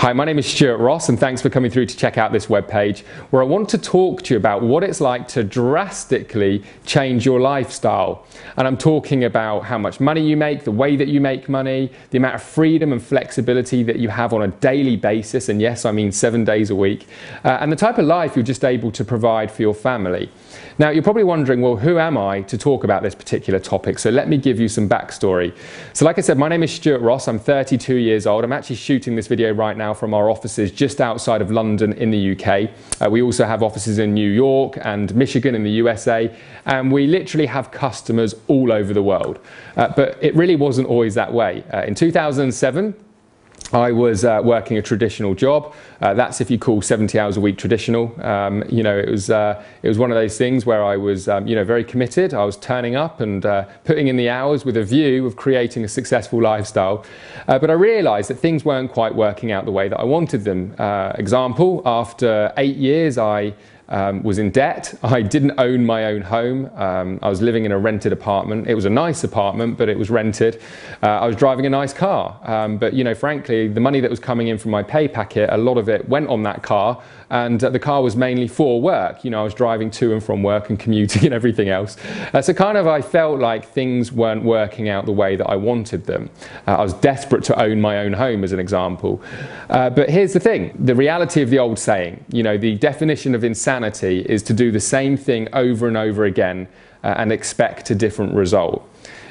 Hi, my name is Stuart Ross, and thanks for coming through to check out this webpage where I want to talk to you about what it's like to drastically change your lifestyle. And I'm talking about how much money you make, the way that you make money, the amount of freedom and flexibility that you have on a daily basis, and yes, I mean 7 days a week, and the type of life you're just able to provide for your family. Now, you're probably wondering, well, who am I to talk about this particular topic? So let me give you some backstory. So like I said, my name is Stuart Ross. I'm 32 years old. I'm actually shooting this video right now from our offices just outside of London in the UK. We also have offices in New York and Michigan in the USA, and we literally have customers all over the world. But it really wasn't always that way. In 2007, I was working a traditional job. That's if you call 70 hours a week traditional. You know, it was one of those things where I was, you know, very committed. I was turning up and putting in the hours with a view of creating a successful lifestyle. But I realised that things weren't quite working out the way that I wanted them. Example, after 8 years, I was in debt. I didn't own my own home. I was living in a rented apartment. It was a nice apartment, but it was rented. I was driving a nice car. But, you know, frankly, the money that was coming in from my pay packet, a lot of it went on that car. And the car was mainly for work. You know, I was driving to and from work and commuting and everything else. So kind of I felt like things weren't working out the way that I wanted them. I was desperate to own my own home, as an example. But here's the thing, the reality of the old saying, you know, the definition of insanity is to do the same thing over and over again and expect a different result.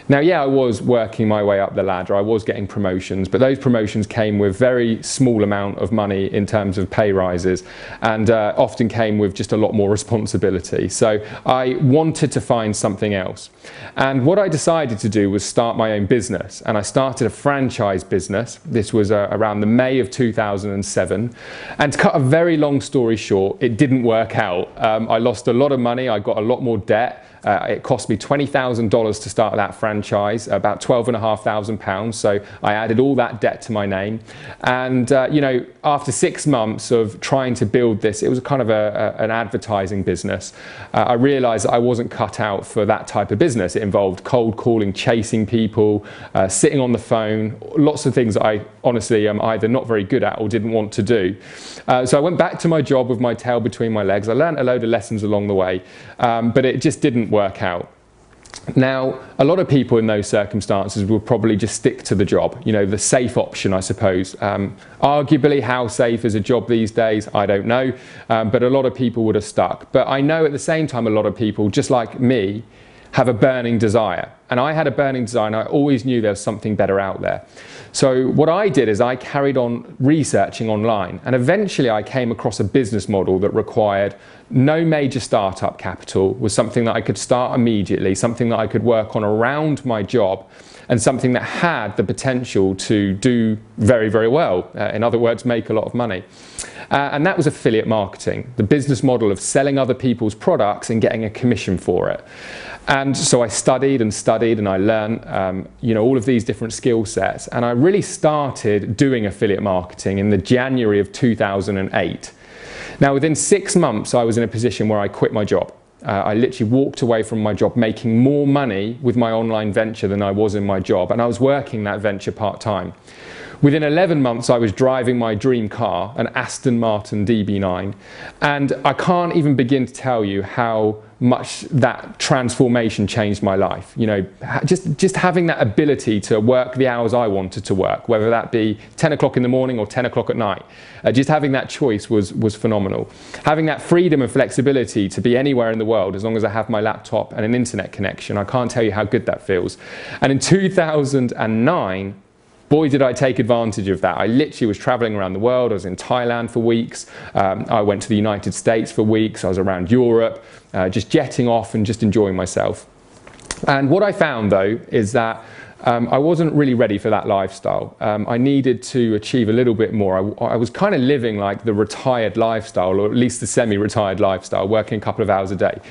Now, yeah, I was working my way up the ladder. I was getting promotions, but those promotions came with very small amount of money in terms of pay rises, and often came with just a lot more responsibility. So I wanted to find something else. And what I decided to do was start my own business. And I started a franchise business. This was around the May of 2007. And to cut a very long story short, it didn't work out. I lost a lot of money. I got a lot more debt. It cost me $20,000 to start that franchise, about £12,500. So I added all that debt to my name. And, you know, after 6 months of trying to build this, it was kind of an advertising business. I realized that I wasn't cut out for that type of business. It involved cold calling, chasing people, sitting on the phone, lots of things that I honestly am either not very good at or didn't want to do. So I went back to my job with my tail between my legs. I learned a load of lessons along the way, but it just didn't work out. Now, a lot of people in those circumstances will probably just stick to the job, you know, the safe option, I suppose. Arguably, how safe is a job these days? I don't know, but a lot of people would have stuck. But I know at the same time, a lot of people, just like me, have a burning desire. And I had a burning desire, and I always knew there was something better out there. So what I did is I carried on researching online, and eventually I came across a business model that required no major startup capital, was something that I could start immediately, something that I could work on around my job, and something that had the potential to do very, very well. In other words, make a lot of money. And that was affiliate marketing, the business model of selling other people's products and getting a commission for it. And so I studied and studied, and I learned, you know, all of these different skill sets. And I really started doing affiliate marketing in the January of 2008. Now, within 6 months, I was in a position where I quit my job. I literally walked away from my job, making more money with my online venture than I was in my job. And I was working that venture part-time. Within 11 months, I was driving my dream car, an Aston Martin DB9. And I can't even begin to tell you how much that transformation changed my life. You know, just having that ability to work the hours I wanted to work, whether that be 10 o'clock in the morning or 10 o'clock at night. Just having that choice was phenomenal. Having that freedom and flexibility to be anywhere in the world as long as I have my laptop and an internet connection, I can't tell you how good that feels. And in 2009, boy, did I take advantage of that. I literally was traveling around the world. I was in Thailand for weeks. I went to the United States for weeks. I was around Europe, just jetting off and just enjoying myself. And what I found, though, is that I wasn't really ready for that lifestyle. I needed to achieve a little bit more. I was kind of living like the retired lifestyle, or at least the semi-retired lifestyle, working a couple of hours a day.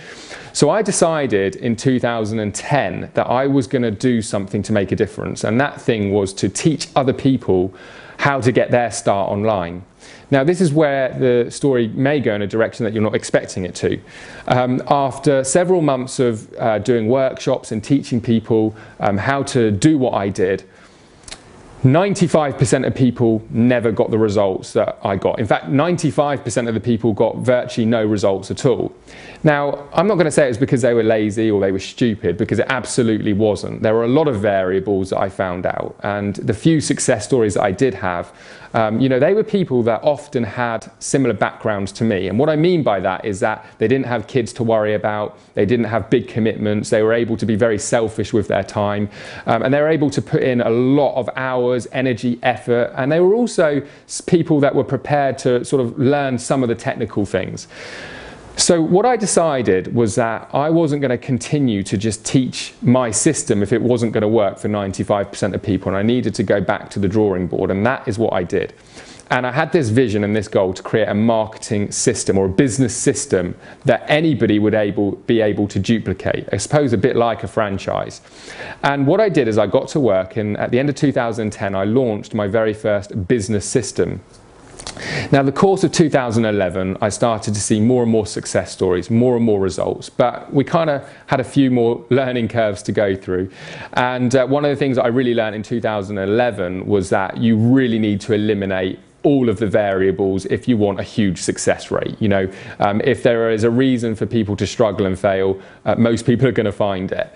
So I decided in 2010 that I was going to do something to make a difference, and that thing was to teach other people how to get their start online. Now, this is where the story may go in a direction that you're not expecting it to. After several months of doing workshops and teaching people how to do what I did, 95% of people never got the results that I got. In fact, 95% of the people got virtually no results at all. Now, I'm not going to say it was because they were lazy or they were stupid, because it absolutely wasn't. There were a lot of variables that I found out, and the few success stories that I did have, they were people that often had similar backgrounds to me. And what I mean by that is that they didn't have kids to worry about, they didn't have big commitments, they were able to be very selfish with their time, and they were able to put in a lot of hours, energy, effort, and they were also people that were prepared to sort of learn some of the technical things. So what I decided was that I wasn't going to continue to just teach my system if it wasn't going to work for 95% of people, and I needed to go back to the drawing board, and that is what I did. And I had this vision and this goal to create a marketing system or a business system that anybody would be able to duplicate, I suppose a bit like a franchise. And what I did is I got to work, and at the end of 2010 I launched my very first business system. Now, the course of 2011, I started to see more and more success stories, more and more results, but we kind of had a few more learning curves to go through. And one of the things that I really learned in 2011 was that you really need to eliminate all of the variables if you want a huge success rate. If there is a reason for people to struggle and fail, most people are going to find it.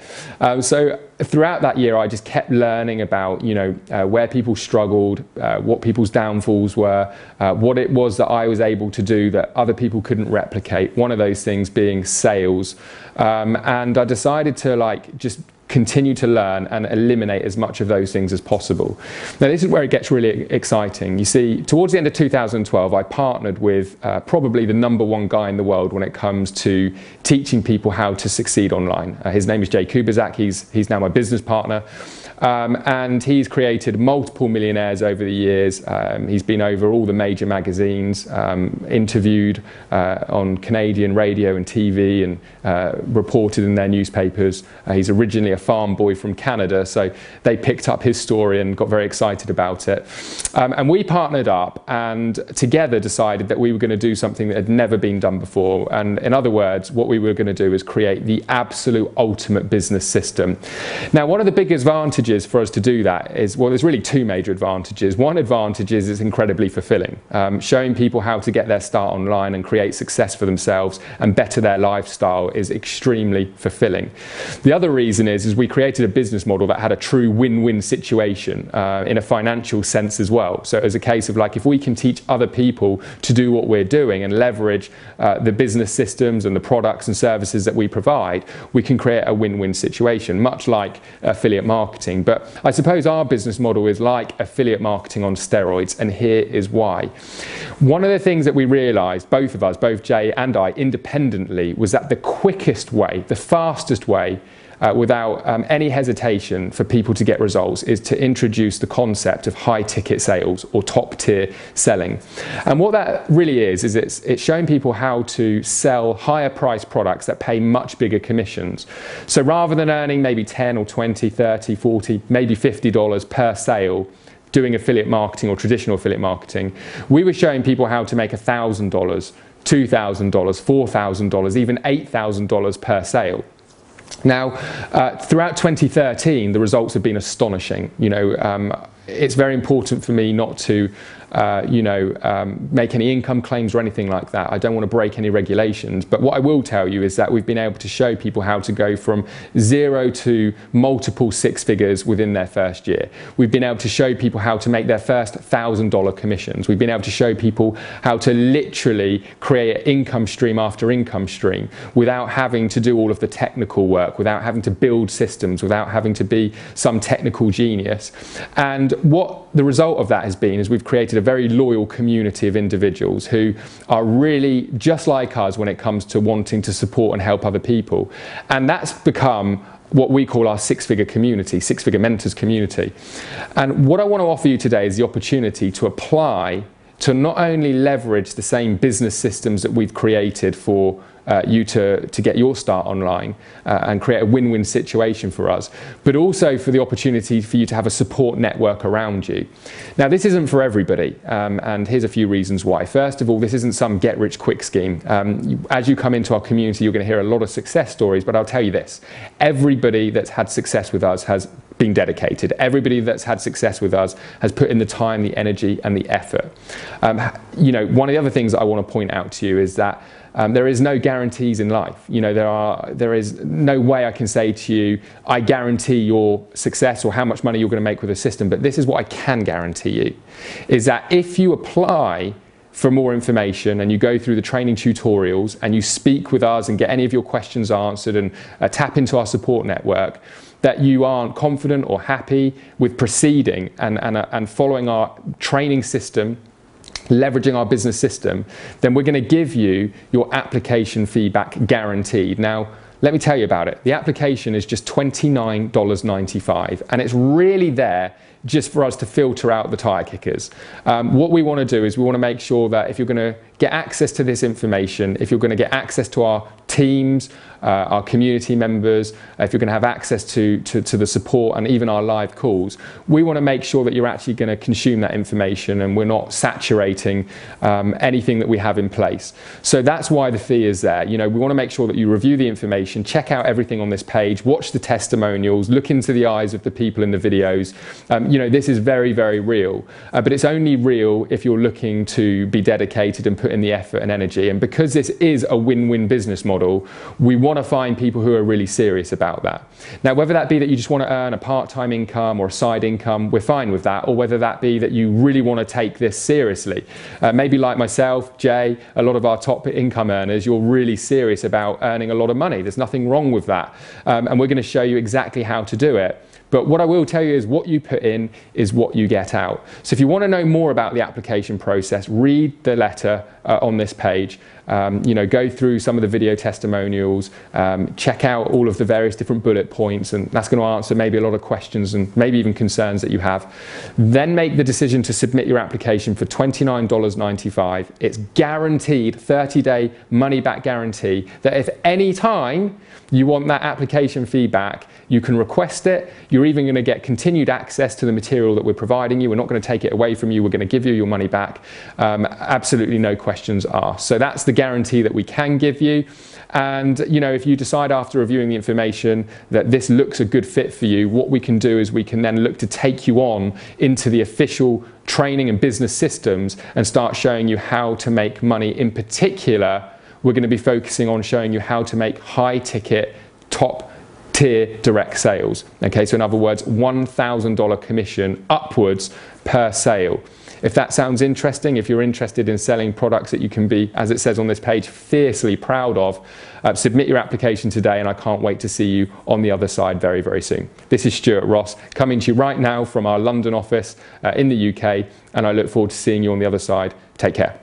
So throughout that year, I just kept learning about, where people struggled, what people's downfalls were, what it was that I was able to do that other people couldn't replicate. One of those things being sales. And I decided to just continue to learn and eliminate as much of those things as possible. Now, this is where it gets really exciting. You see, towards the end of 2012, I partnered with probably the #1 guy in the world when it comes to teaching people how to succeed online. His name is Kubassek. He's now my business partner. And he's created multiple millionaires over the years. He's been over all the major magazines, interviewed on Canadian radio and TV, and reported in their newspapers. He's originally a farm boy from Canada, so they picked up his story and got very excited about it. And we partnered up and together decided that we were going to do something that had never been done before. And in other words, what we were going to do is create the absolute ultimate business system. Now, one of the big advantages for us to do that is, well, there's really two major advantages. One advantage is it's incredibly fulfilling. Showing people how to get their start online and create success for themselves and better their lifestyle is extremely fulfilling. The other reason is we created a business model that had a true win-win situation in a financial sense as well. So as a case of if we can teach other people to do what we're doing and leverage the business systems and the products and services that we provide, we can create a win-win situation, much like affiliate marketing. But I suppose our business model is like affiliate marketing on steroids, and here is why. One of the things that we realized, both of us, both Jay and I, independently, was that the quickest way, the fastest way, without any hesitation for people to get results, is to introduce the concept of high ticket sales or top tier selling. And what that really is it's showing people how to sell higher priced products that pay much bigger commissions. So rather than earning maybe 10 or 20, 30, 40, maybe $50 per sale doing affiliate marketing or traditional affiliate marketing, we were showing people how to make $1,000, $2,000, $4,000, even $8,000 per sale. Now, throughout 2013, the results have been astonishing. It's very important for me not to make any income claims or anything like that. I don't want to break any regulations. But what I will tell you is that we've been able to show people how to go from 0 to multiple six figures within their first year. We've been able to show people how to make their first $1,000 commissions. We've been able to show people how to literally create income stream after income stream without having to do all of the technical work, without having to build systems, without having to be some technical genius. And what the result of that has been is we've created a very loyal community of individuals who are really just like us when it comes to wanting to support and help other people. And that's become what we call our six-figure community, six-figure mentors community. And what I want to offer you today is the opportunity to apply to not only leverage the same business systems that we've created for you to get your start online and create a win-win situation for us, but also for the opportunity for you to have a support network around you. Now, this isn't for everybody, and here's a few reasons why. First of all, this isn't some get-rich-quick scheme. As you come into our community, you're going to hear a lot of success stories, but I'll tell you this: everybody that's had success with us has been dedicated. Everybody that's had success with us has put in the time, the energy, and the effort. You know, one of the other things that I want to point out to you is that there is no guarantees in life. You know, there is no way I can say to you, I guarantee your success or how much money you're going to make with a system. But this is what I can guarantee you, is that if you apply for more information and you go through the training tutorials and you speak with us and get any of your questions answered and tap into our support network, that you aren't confident or happy with proceeding and following our training system, leveraging our business system, then we're going to give you your application feedback guaranteed. Now, let me tell you about it. The application is just $29.95, and it's really there just for us to filter out the tire kickers. What we want to do is we want to make sure that if you're going to get access to this information, if you're going to get access to our teams, our community members, if you're going to have access to the support and even our live calls, we want to make sure that you're actually going to consume that information and we're not saturating anything that we have in place. So that's why the fee is there. You know, we want to make sure that you review the information, check out everything on this page, watch the testimonials, look into the eyes of the people in the videos. You know, this is very, very real, but it's only real if you're looking to be dedicated and put in the effort and energy. And because this is a win-win business model, we want to find people who are really serious about that. Now, whether that be that you just want to earn a part-time income or a side income, we're fine with that, or whether that be that you really want to take this seriously. Maybe like myself, Jay, a lot of our top income earners, you're really serious about earning a lot of money. There's nothing wrong with that. And we're going to show you exactly how to do it. But what I will tell you is what you put in is what you get out. So if you want to know more about the application process, read the letter on this page. You know, go through some of the video testimonials, check out all of the various different bullet points, and that's going to answer maybe a lot of questions and maybe even concerns that you have. Then make the decision to submit your application for $29.95. It's guaranteed 30-day money-back guarantee that if any time you want that application feedback, you can request it. You're even going to get continued access to the material that we're providing you. We're not going to take it away from you. We're going to give you your money back. Absolutely no questions asked. So that's the guarantee that we can give you. And you know, if you decide after reviewing the information that this looks a good fit for you, what we can do is we can then look to take you on into the official training and business systems and start showing you how to make money. In particular, we're going to be focusing on showing you how to make high ticket, top tier direct sales. Okay, so in other words, $1,000 commission upwards per sale. If that sounds interesting, if you're interested in selling products that you can be, as it says on this page, fiercely proud of, submit your application today, and I can't wait to see you on the other side very, very soon. This is Stuart Ross coming to you right now from our London office in the UK, and I look forward to seeing you on the other side. Take care.